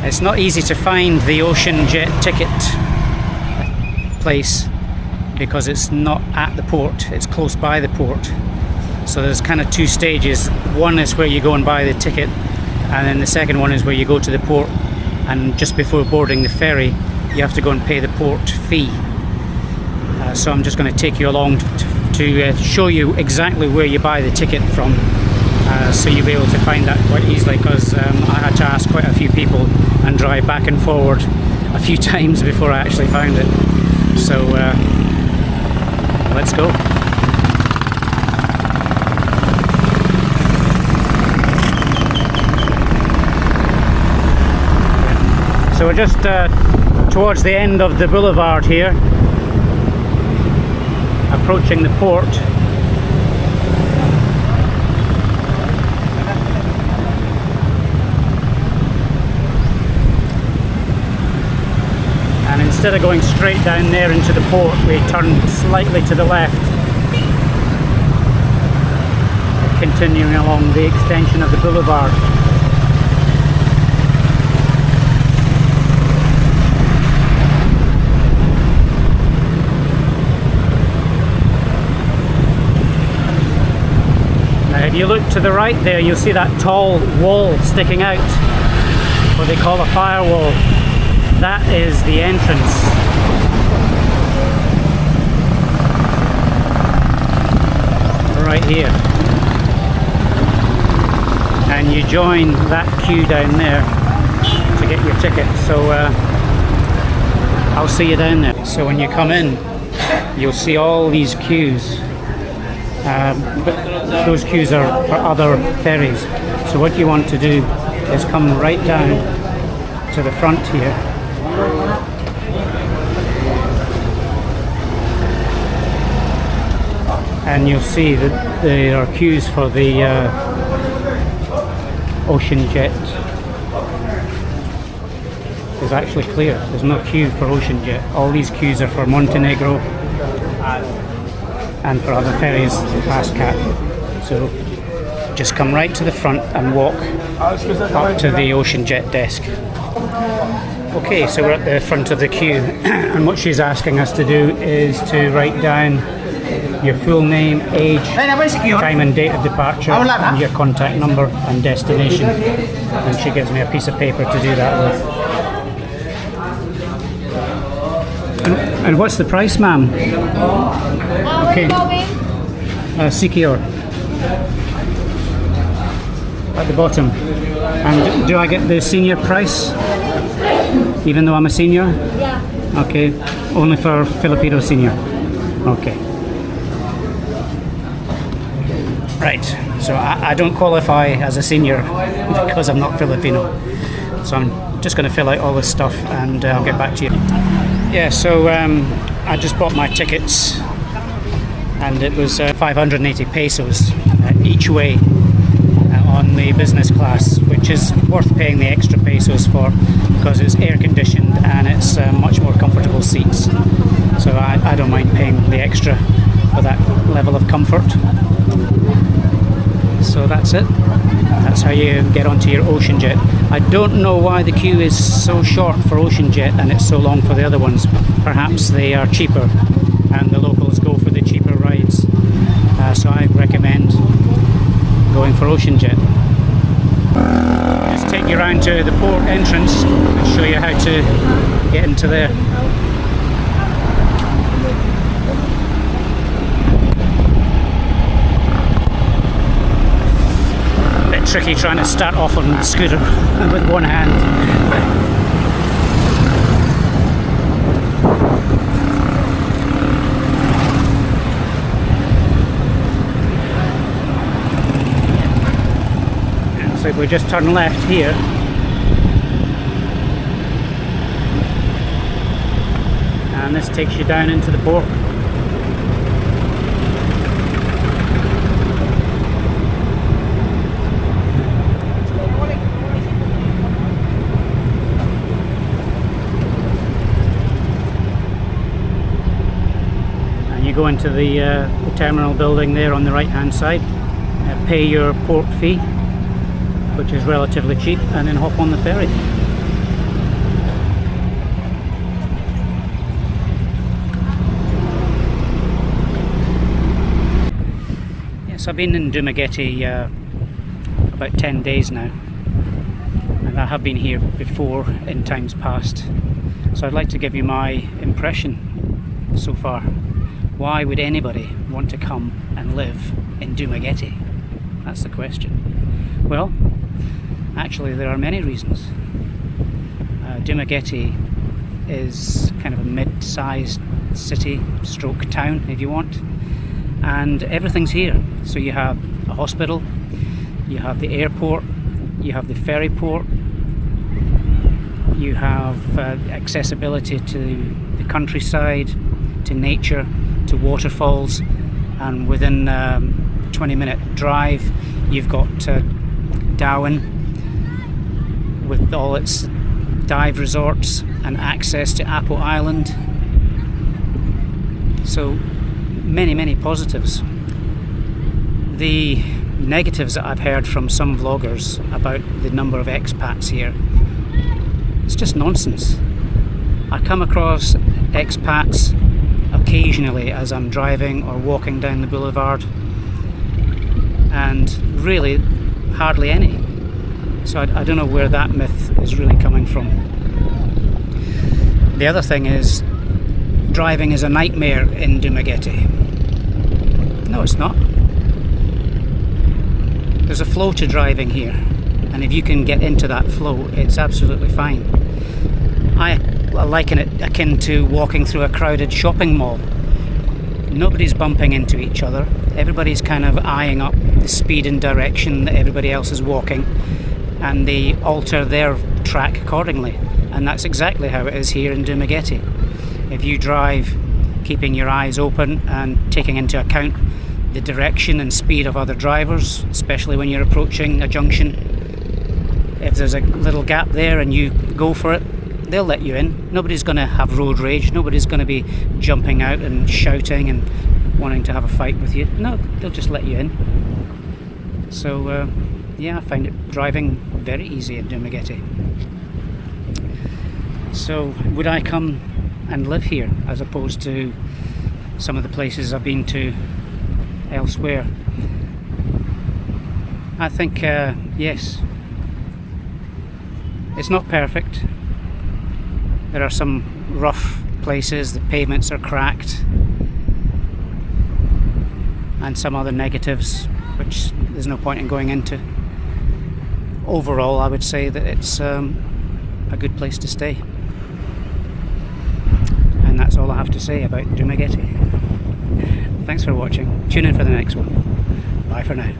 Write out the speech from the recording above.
It's not easy to find the Ocean Jet ticket place because it's not at the port, it's close by the port. So there's kind of two stages. One is where you go and buy the ticket, and then the second one is where you go to the port, and just before boarding the ferry you have to go and pay the port fee. So I'm just going to take you along to show you exactly where you buy the ticket from, so you'll be able to find that quite easily, because I had to ask quite a few people and drive back and forward a few times before I actually found it. So let's go. So we're just towards the end of the boulevard here, approaching the port. And instead of going straight down there into the port, we turn slightly to the left, continuing along the extension of the boulevard. If you look to the right there, you'll see that tall wall sticking out, what they call a firewall. That is the entrance. Right here. And you join that queue down there to get your ticket. So I'll see you down there. So when you come in, you'll see all these queues. But those queues are for other ferries. So what you want to do is come right down to the front here, and you'll see that there are queues for the Ocean Jet. It's actually clear, there's no queue for Ocean Jet. All these queues are for Montenegro and for other ferries past Cap. So just come right to the front and walk up to the Ocean Jet desk. Okay, so we're at the front of the queue, and what she's asking us to do is to write down your full name, age, time and date of departure, and your contact number and destination. And she gives me a piece of paper to do that with. And what's the price, ma'am? Okay. Sikior. At the bottom. And do I get the senior price? Even though I'm a senior? Yeah. Okay. Only for Filipino senior. Okay. Right. So I don't qualify as a senior because I'm not Filipino. So I'm just going to fill out all this stuff and I'll get back to you. Yeah, so I just bought my tickets, and it was 580 pesos each way on the business class, which is worth paying the extra pesos for because it's air conditioned and it's much more comfortable seats. So I don't mind paying the extra for that level of comfort. So that's it. That's how you get onto your Ocean Jet. I don't know why the queue is so short for Ocean Jet and it's so long for the other ones. Perhaps they are cheaper and the locals go for the cheaper rides. So I recommend going for Ocean Jet. Just take you around to the port entrance and show you how to get into there. Tricky trying to start off on the scooter with one hand. So if we just turn left here, and this takes you down into the port. Go into the terminal building there on the right hand side, pay your port fee, which is relatively cheap, and then hop on the ferry. So I've been in Dumaguete about 10 days now, and I have been here before in times past, so I'd like to give you my impression so far. Why would anybody want to come and live in Dumaguete? That's the question. Well, actually there are many reasons. Dumaguete is kind of a mid-sized city stroke town, if you want, and everything's here. So you have a hospital, you have the airport, you have the ferry port, you have accessibility to the countryside, to nature, to waterfalls, and within 20-minute drive you've got Darwin with all its dive resorts and access to Apple Island. So many positives. The negatives that I've heard from some vloggers about the number of expats here, it's just nonsense. I come across expats occasionally as I'm driving or walking down the boulevard, and really hardly any. So I don't know where that myth is really coming from. The other thing is, driving is a nightmare in Dumaguete. No, it's not. There's a flow to driving here, and if you can get into that flow, it's absolutely fine. I liken it akin to walking through a crowded shopping mall. Nobody's bumping into each other. Everybody's kind of eyeing up the speed and direction that everybody else is walking, and they alter their track accordingly. And that's exactly how it is here in Dumaguete. If you drive keeping your eyes open and taking into account the direction and speed of other drivers, especially when you're approaching a junction, if there's a little gap there and you go for it, they'll let you in. Nobody's going to have road rage. Nobody's going to be jumping out and shouting and wanting to have a fight with you. No, they'll just let you in. So yeah, I find it driving very easy in Dumaguete. So would I come and live here as opposed to some of the places I've been to elsewhere? I think yes. It's not perfect. There are some rough places, the pavements are cracked, and some other negatives which there's no point in going into. Overall, I would say that it's a good place to stay. And that's all I have to say about Dumaguete. Thanks for watching. Tune in for the next one. Bye for now.